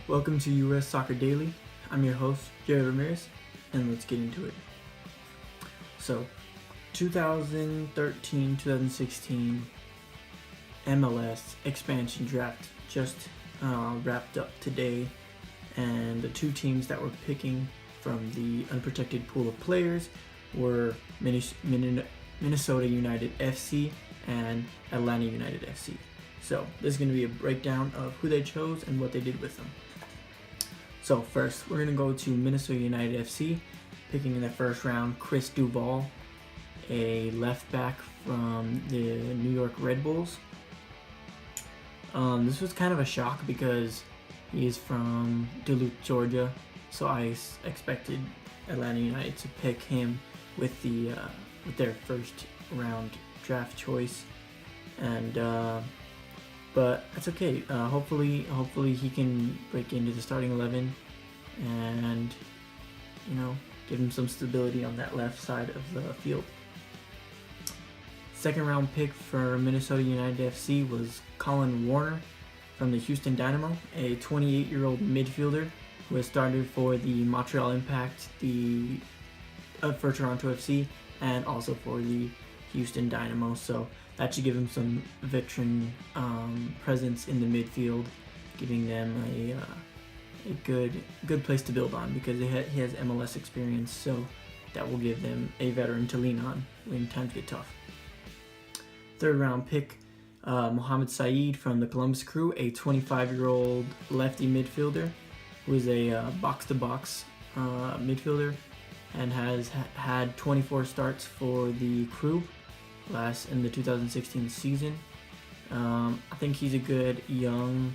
Welcome to US Soccer Daily. I'm your host, Jared Ramirez, and let's get into it. So, 2013-2016 MLS expansion draft just wrapped up today, and the two teams that were picking from the unprotected pool of players were Minnesota United FC and Atlanta United FC. So, this is going to be a breakdown of who they chose and what they did with them. So first, we're going to go to Minnesota United FC, picking in the first round Chris Duval, a left back from the New York Red Bulls. This was kind of a shock because he is from Duluth, Georgia, so I expected Atlanta United to pick him with their first round draft choice, and but that's okay. Hopefully he can break into the starting 11 and, give him some stability on that left side of the field. Second round pick for Minnesota United FC was Colin Warner from the Houston Dynamo, a 28-year-old midfielder who has started for the Montreal Impact, for Toronto FC, and also for the Houston Dynamo. So that should give him some veteran presence in the midfield, giving them a good place to build on because he has MLS experience. So that will give them a veteran to lean on when times get tough. Third round pick, Mohamed Saeed from the Columbus Crew, a 25-year-old lefty midfielder who is a box-to-box midfielder and has had 24 starts for the Crew in the 2016 season. I think he's a good young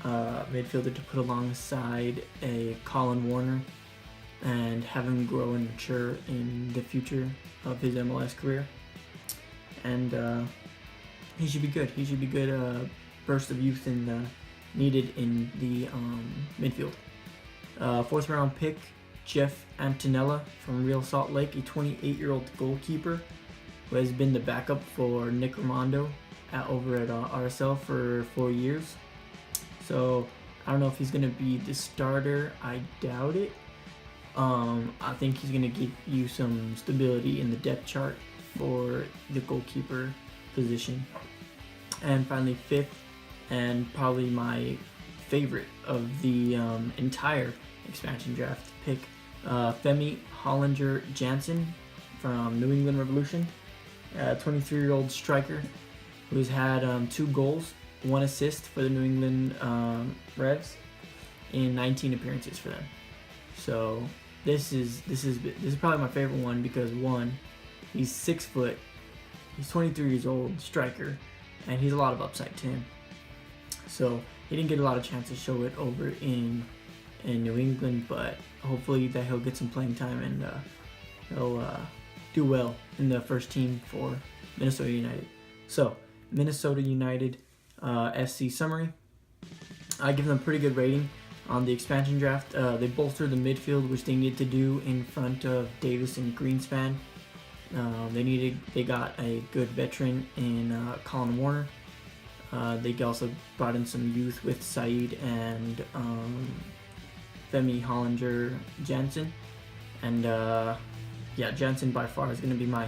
midfielder to put alongside a Colin Warner and have him grow and mature in the future of his MLS career. And he should be good. He should be good burst of youth needed in the midfield. Fourth round pick, Jeff Antonella from Real Salt Lake, a 28-year-old goalkeeper who has been the backup for Nick Raimondo over at RSL for 4 years. So I don't know if he's going to be the starter. I doubt it. I think he's going to give you some stability in the depth chart for the goalkeeper position. And finally, fifth, and probably my favorite of the entire expansion draft pick, Femi Hollinger Jansen from New England Revolution, a 23-year-old striker who's had 2 goals, 1 assist for the New England Revs in 19 appearances for them. So this is probably my favorite one because one, he's 6 foot, he's 23 years old, striker, and he's a lot of upside to him. So he didn't get a lot of chances to show it over in New England, but hopefully that he'll get some playing time and he'll do well in the first team for Minnesota United. So Minnesota United FC summary. I give them a pretty good rating on the expansion draft. They bolstered the midfield, which they needed to do in front of Davis and Greenspan. They got a good veteran in Colin Warner. They also brought in some youth with Saeed and Femi Hollinger Jansen, and Jansen by far is going to be my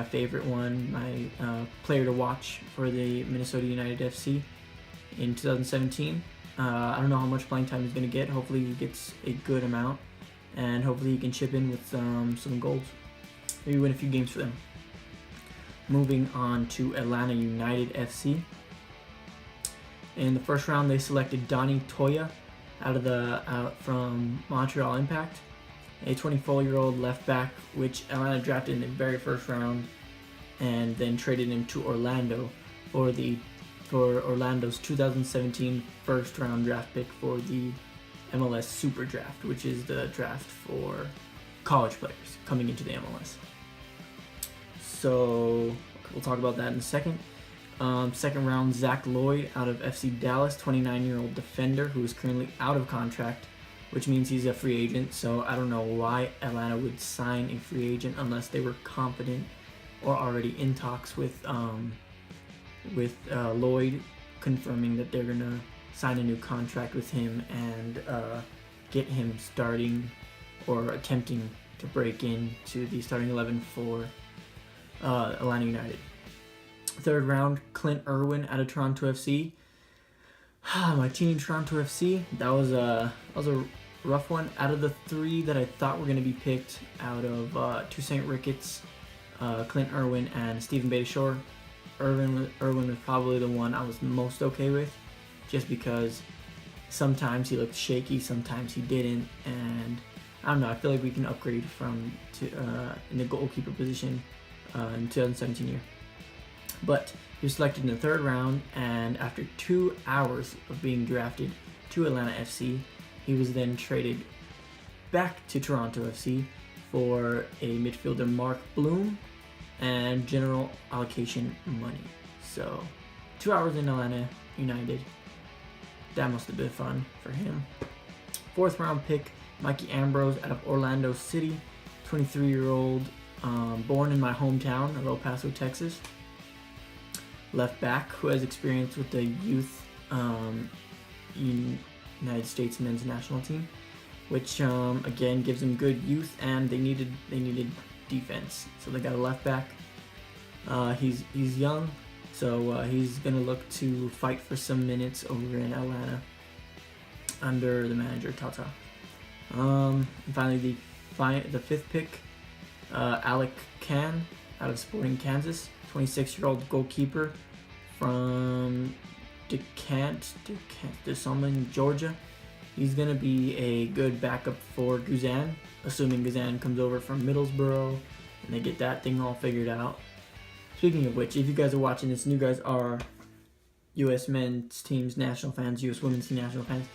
favorite one, my player to watch for the Minnesota United FC in 2017. I don't know how much playing time he's going to get. Hopefully he gets a good amount, and hopefully he can chip in with some goals. Maybe win a few games for them. Moving on to Atlanta United FC. In the first round, they selected Donny Toya out from Montreal Impact, a 24-year-old left back, which Atlanta drafted in the very first round, and then traded him to Orlando for Orlando's 2017 first round draft pick for the MLS Super Draft, which is the draft for college players coming into the MLS. So we'll talk about that in a second. Second round, Zach Lloyd out of FC Dallas, 29-year-old defender who is currently out of contract, which means he's a free agent. So I don't know why Atlanta would sign a free agent unless they were confident or already in talks with Lloyd, confirming that they're gonna sign a new contract with him and get him starting or attempting to break into the starting 11 for Atlanta United. Third round, Clint Irwin out of Toronto FC. My team, Toronto FC. That was a rough one. Out of the three that I thought were going to be picked, out of Toussaint Ricketts, Clint Irwin, and Stephen Beitashour, Irwin was probably the one I was most okay with, just because sometimes he looked shaky, sometimes he didn't, and I don't know. I feel like we can upgrade in the goalkeeper position in 2017 year. But he was selected in the third round, and after 2 hours of being drafted to Atlanta FC, he was then traded back to Toronto FC for a midfielder, Mark Bloom, and general allocation money. So 2 hours in Atlanta United. That must have been fun for him. Fourth round pick, Mikey Ambrose out of Orlando City, 23-year-old, born in my hometown of El Paso, Texas. Left back who has experience with the youth United States men's national team, which again gives them good youth, and they needed defense, so they got a left back. He's young, so he's gonna look to fight for some minutes over in Atlanta under the manager Tata. And finally, the fifth pick, Alec Can out of Sporting Kansas, 26-year-old goalkeeper from DeSombin, Georgia. He's going to be a good backup for Guzan, assuming Guzan comes over from Middlesbrough and they get that thing all figured out. Speaking of which, if you guys are watching this and you guys are U.S. men's team's national fans, U.S. women's team national fans,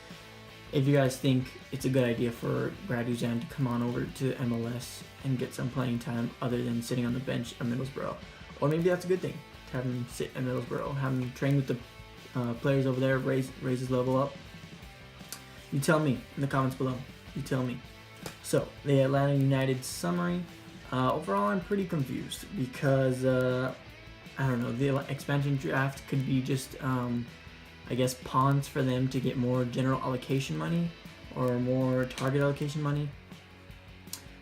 if you guys think it's a good idea for Brad Guzan to come on over to MLS and get some playing time other than sitting on the bench at Middlesbrough, or maybe that's a good thing, to have him sit at Middlesbrough, have him train with the players over there, raise his level up. You tell me in the comments below. You tell me. So, the Atlanta United summary. Overall, I'm pretty confused because, I don't know, the expansion draft could be just, I guess, pawns for them to get more general allocation money or more target allocation money.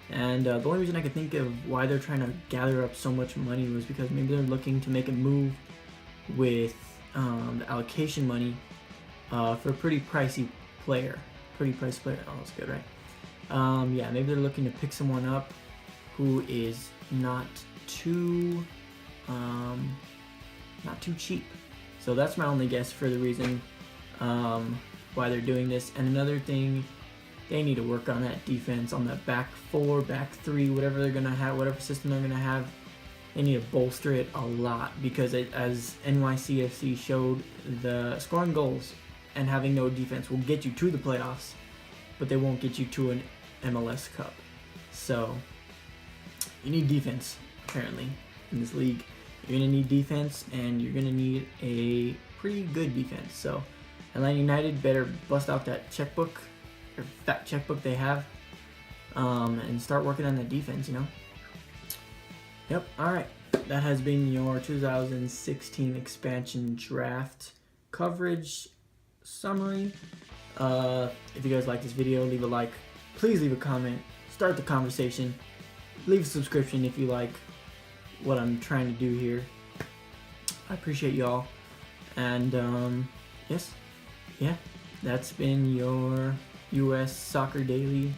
And the only reason I could think of why they're trying to gather up so much money was because maybe they're looking to make a move with the allocation money for a pretty pricey player. Oh, that's good, right? Yeah, maybe they're looking to pick someone up who is not too cheap. So that's my only guess for the reason why they're doing this. And another thing, they need to work on that defense, on that back four, back three, whatever they're gonna have, whatever system they're gonna have. They need to bolster it a lot because as NYCFC showed, the scoring goals and having no defense will get you to the playoffs, but they won't get you to an MLS Cup. So you need defense, apparently, in this league. You're going to need defense, and you're going to need a pretty good defense. So Atlanta United better bust out that checkbook, or fat checkbook they have, and start working on the defense, you know? Yep, alright. That has been your 2016 expansion draft coverage summary. If you guys like this video, leave a like. Please leave a comment. Start the conversation. Leave a subscription if you like what I'm trying to do here. I appreciate y'all. And yes, yeah, that's been your US Soccer Daily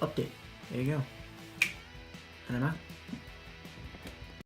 update. There you go. And I'm out.